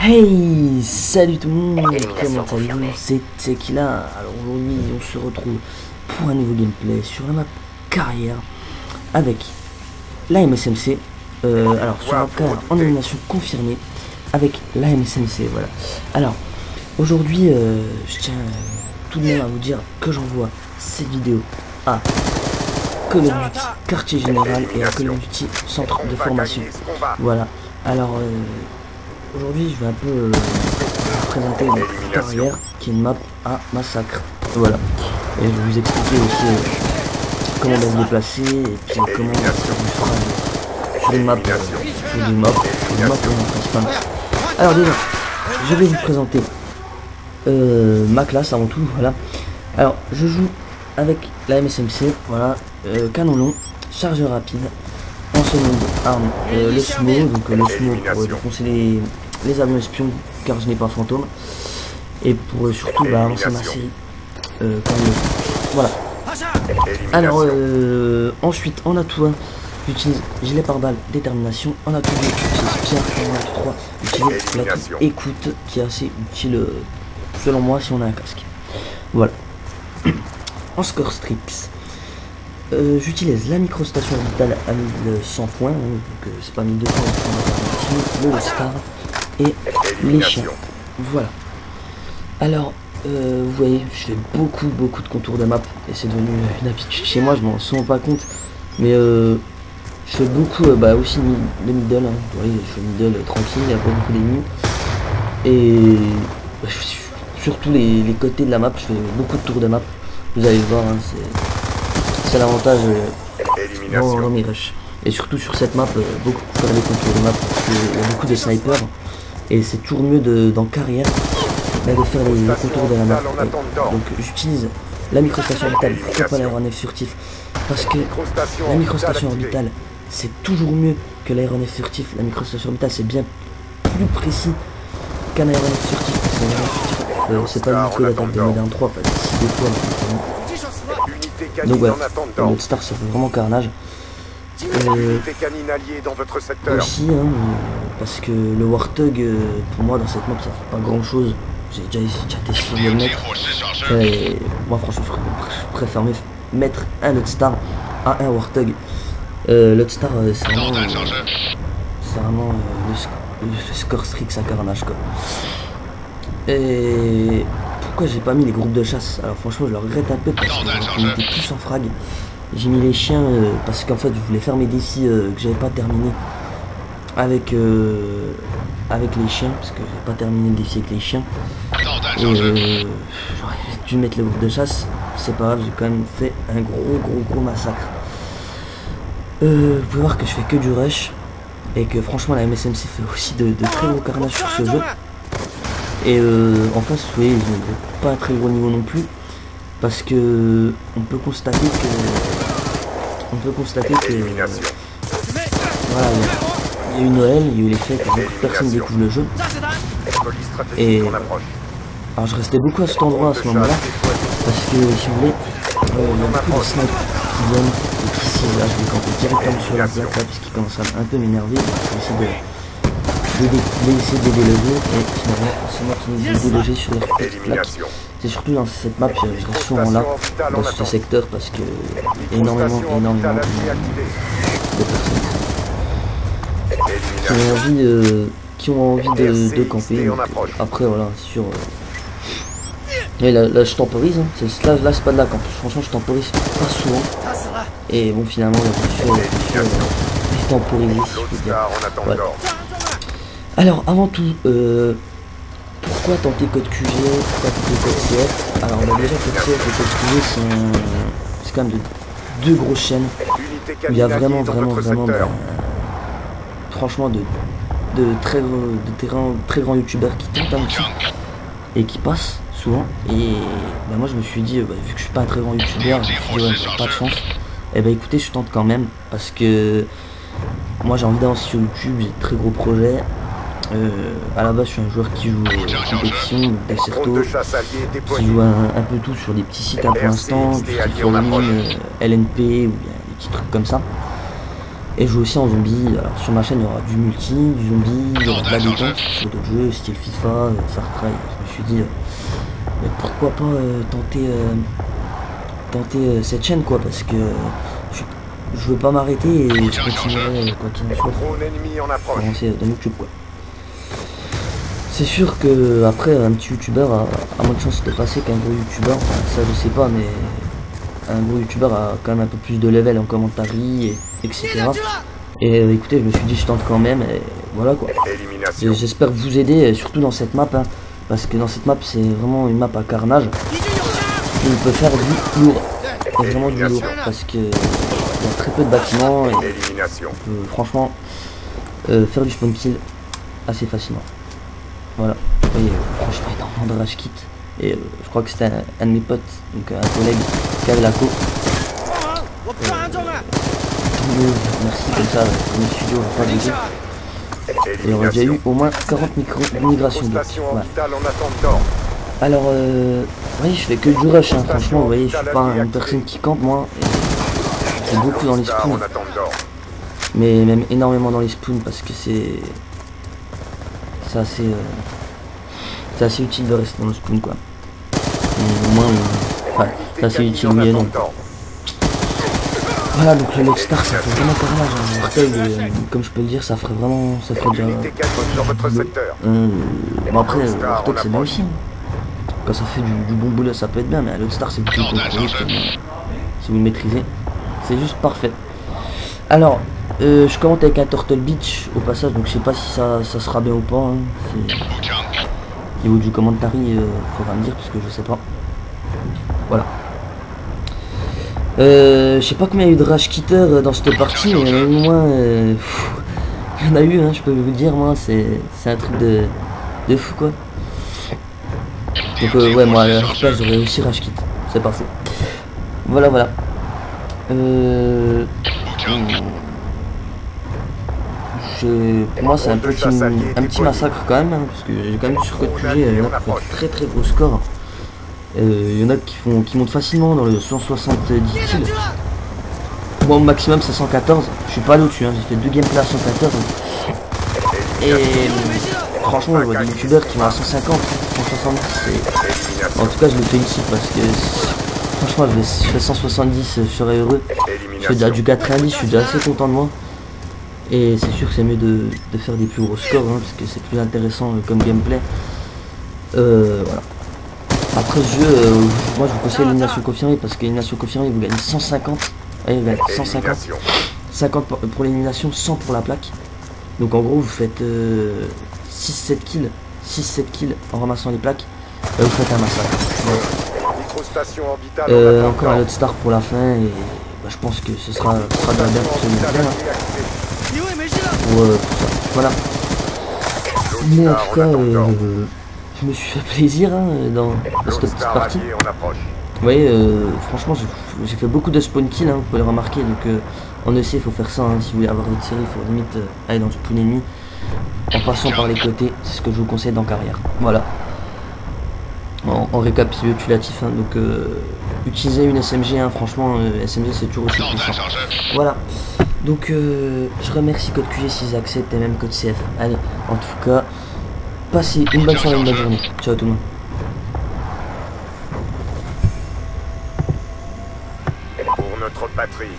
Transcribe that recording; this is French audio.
Hey, salut tout le monde, comment allez-vous? C'est Tequila. Alors aujourd'hui on se retrouve pour un nouveau gameplay sur la map carrière avec la MSMC. Alors sur la carrière en élimination confirmée avec la MSMC, voilà. Alors aujourd'hui je tiens tout de même à vous dire que j'envoie cette vidéo à Call of Duty Quartier Général et à Call of Duty Centre de Formation. Voilà, alors aujourd'hui je vais un peu vous présenter notre carrière qui est une map à massacre. Voilà, et je vais vous expliquer aussi comment on va se déplacer et puis comment on va faire du frag sur une map, principale. Alors déjà, je vais vous présenter ma classe avant tout. Voilà, alors je joue avec la MSMC, voilà, canon long, chargeur rapide, en seconde arme le SMO, donc le SMO pour défoncer les avions espions car je n'ai pas fantôme, et pour surtout avancer ma série comme il le faut. Voilà. Alors ensuite en atout 1 j'utilise gilet pare-balles, détermination. En atout 2 j'utilise pierre, en atout 3 j'utilise l'atout écoute qui est assez utile selon moi si on a un casque. Voilà. En score strix, j'utilise la microstation orbitale à 1100 points, hein, donc c'est pas 1200, le star et les chiens. Voilà. Alors, vous voyez, je fais beaucoup de contours de map et c'est devenu une habitude chez moi, je m'en rends pas compte, mais je fais beaucoup aussi le middle, hein. Vous voyez, je fais middle tranquille, il n'y a pas beaucoup d'ennemis, et surtout les côtés de la map, je fais beaucoup de tours de map. Vous allez le voir, hein, c'est l'avantage dans mes rushs. Et surtout sur cette map, beaucoup faire les contours de map parce qu'il y a beaucoup de snipers. Et c'est toujours mieux dans carrière de faire les contours de la map. Donc j'utilise la microstation orbitale, pourquoi pas l'aéronef furtif? Parce que la microstation orbitale, c'est toujours mieux que l'aéronef furtif. La microstation orbitale, c'est bien plus précis qu'un aéronef furtif. C'est pas une d'attaque de Modern 3, en fait, c'est des fois. Donc ouais, notre star ça fait vraiment carnage. Aussi, hein, parce que le Warthog, pour moi dans cette map ça fait pas grand chose. J'ai déjà testé de le mettre. Moi franchement je préfère mettre un autre star à un Warthog. L'autre star c'est vraiment le score strict à carnage quoi. Et pourquoi j'ai pas mis les groupes de chasse? Alors franchement je le regrette un peu parce qu'on était plus en frag. J'ai mis les chiens parce qu'en fait je voulais faire mes défis que j'avais pas terminé avec les chiens, parce que j'ai pas terminé le défi avec les chiens. Et j'aurais dû mettre le groupe de chasse, c'est pas grave, j'ai quand même fait un gros massacre. Vous pouvez voir que je fais que du rush et que franchement la MSMC fait aussi de très gros carnage sur ce jeu. Et en face, vous voyez, ils n'ont pas un très gros niveau non plus, parce que on peut constater que voilà, il y a eu Noël, il y a eu les fêtes, beaucoup de personnes découvrent le jeu. Et alors je restais beaucoup à cet endroit à ce moment-là, parce que si vous voulez, il y a beaucoup de snipes qui viennent et qui ici, là je vais camper directement sur la plaque là, parce qu'ils commencent à un peu m'énerver, donc je vais essayer de déloger, et finalement c'est moi qui les ai délogés sur leur petite plaque. C'est surtout dans cette map, je reste souvent là, dans ce secteur, parce que énormément de personnes qui ont envie de camper. Donc, après voilà, sur et là je temporise, hein. Là c'est pas de la camp, franchement je temporise pas souvent, et bon finalement la voiture est temporisée si je peux dire. Voilà. Alors avant tout, pourquoi tenter code QG, pourquoi tenter code CF? Alors déjà code CF et code QG c'est quand même deux grosses chaînes où il y a vraiment franchement de très grands youtubeurs qui tentent un petit et qui passent souvent. Et moi je me suis dit, vu que je suis pas un très grand youtubeur, je me suis dit pas de chance. Et écoutez, je tente quand même parce que moi j'ai envie d'avancer sur YouTube, j'ai de très gros projets. À la base je suis un joueur qui joue en compétition, d'Acerto, qui joue un peu tout sur des petits sites pour l'instant, du style LNP ou bien des petits trucs comme ça. Et je joue aussi en zombie. Alors sur ma chaîne il y aura du multi, du zombie, il y aura de la détente sur d'autres jeux, style FIFA, Far Cry. Je me suis dit mais pourquoi pas tenter cette chaîne quoi, parce que je veux pas m'arrêter et je continuerai quoi qu'il en soit pour avancer dans YouTube quoi. C'est sûr que après un petit youtubeur a moins de chance de passer qu'un gros youtubeur, enfin, ça je sais pas, mais un gros youtubeur a quand même un peu plus de level en commentaire etc. Et écoutez, je me suis dit je tente quand même et voilà quoi. J'espère vous aider surtout dans cette map hein, parce que dans cette map c'est vraiment une map à carnage. Et on peut faire du lourd, et vraiment du lourd parce que il y a très peu de bâtiments et on peut franchement faire du spawn kill assez facilement. Voilà, vous voyez, franchement énormément de rage kit. Et je crois que c'était un de mes potes, donc un collègue qui avait la co. Merci comme ça, le studio va pas bouger. Et on a déjà eu au moins 40 migrations. Voilà. Alors, oui, je fais que du rush, hein, franchement, vous voyez, je suis pas une personne qui campe, moi. C'est beaucoup dans les spawns. Mais même énormément dans les spawns parce que c'est assez utile de rester dans le spawn quoi. Et au moins, enfin, c'est assez utile oui et non. Voilà, donc le Lockstar ça fait vraiment carnage, hein. Orteil, comme je peux le dire, ça ferait déjà... bon après, Orteil c'est bien aussi. Hein. Quand ça fait du bon boulot ça peut être bien, mais le Lockstar c'est plutôt contrôlé, si vous le maîtrisez. C'est juste parfait. Alors, je commente avec un Turtle Beach au passage, donc je sais pas si ça sera bien ou pas. Hein. Au niveau du commentaire, il faudra me dire parce que je sais pas. Voilà. Je sais pas combien il y a eu de rage quitter dans cette partie, mais au moins il y en a eu, hein, je peux vous dire, moi, c'est un truc de fou quoi. Donc ouais, moi à leur place j'aurais aussi rage quitte, c'est pas fou. Voilà. Pour moi c'est un petit massacre quand même, hein, parce que j'ai quand même sur code QG, il y en a qui font très gros score. Il y en a qui montent facilement dans le 170 kills. Moi au maximum c'est 114, je suis pas allé au-dessus, hein, j'ai fait 2 gameplays à 114. Et franchement je vois des youtubeurs qui vont à 150, 170, en tout cas je le félicite parce que franchement je fais 170, je serais heureux. Je fais déjà du 90, je suis déjà assez content de moi. Et c'est sûr que c'est mieux de faire des plus gros scores hein, parce que c'est plus intéressant comme gameplay. Voilà. Après ce jeu, moi je vous conseille l'élimination confirmée parce que l'élimination confirmée vous gagnez 150. Allez, vous gagnez 150. 50 pour l'élimination, 100 pour la plaque. Donc en gros vous faites 6-7 kills. 6-7 kills en ramassant les plaques. Vous faites un massacre. Voilà. Encore un Lockstar pour la fin et bah, je pense que ce sera déjà bien pour ce gameplay. Pour ça. Voilà. Mais en tout cas, je me suis fait plaisir hein, dans cette petite partie. Vous voyez, franchement, j'ai fait beaucoup de spawn kills, hein, vous pouvez le remarquer. Donc, en EC, il faut faire ça. Hein, si vous voulez avoir une série, il faut limite aller dans le spawn ennemi en passant par les côtés. C'est ce que je vous conseille dans carrière. Voilà. En récapitulatif, hein, donc utiliser une SMG, hein, franchement, SMG c'est toujours aussi puissant. Voilà. Donc je remercie code QG s'ils acceptent et même code CF. Allez, en tout cas, passez une bonne soirée, une bonne journée. Ciao tout le monde. Pour notre patrie.